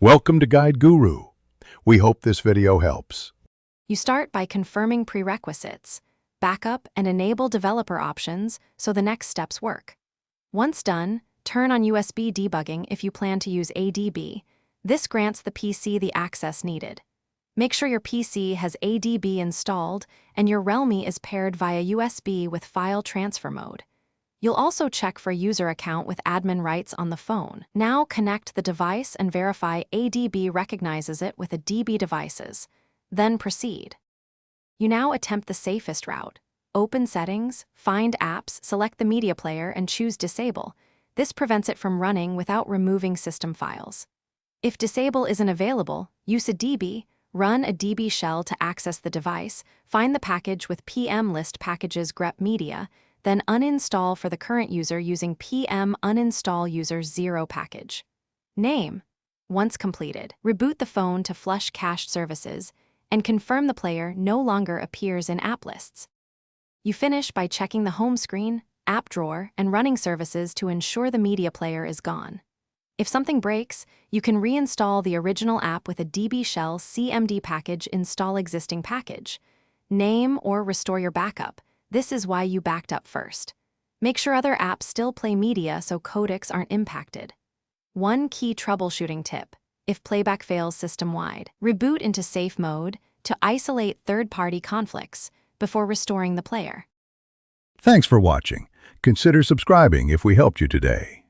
Welcome to Guide Guru. We hope this video helps. You start by confirming prerequisites, backup and enable developer options so the next steps work. Once done, turn on USB debugging if you plan to use ADB. This grants the PC the access needed. Make sure your PC has ADB installed and your Realme is paired via USB with file transfer mode. You'll also check for user account with admin rights on the phone. Now connect the device and verify ADB recognizes it with a DB devices. Then proceed. You now attempt the safest route. Open Settings, find Apps, select the media player and choose Disable. This prevents it from running without removing system files. If Disable isn't available, use a DB, run a DB shell to access the device, find the package with PM list packages grep media, then uninstall for the current user using PM uninstall user 0 package. Name. Once completed, reboot the phone to flush cached services and confirm the player no longer appears in app lists. You finish by checking the home screen, app drawer, and running services to ensure the media player is gone. If something breaks, you can reinstall the original app with a DB shell CMD package install existing package. Name or restore your backup. This is why you backed up first. Make sure other apps still play media so codecs aren't impacted. One key troubleshooting tip: if playback fails system-wide, reboot into safe mode to isolate third-party conflicts before restoring the player. Thanks for watching. Consider subscribing if we helped you today.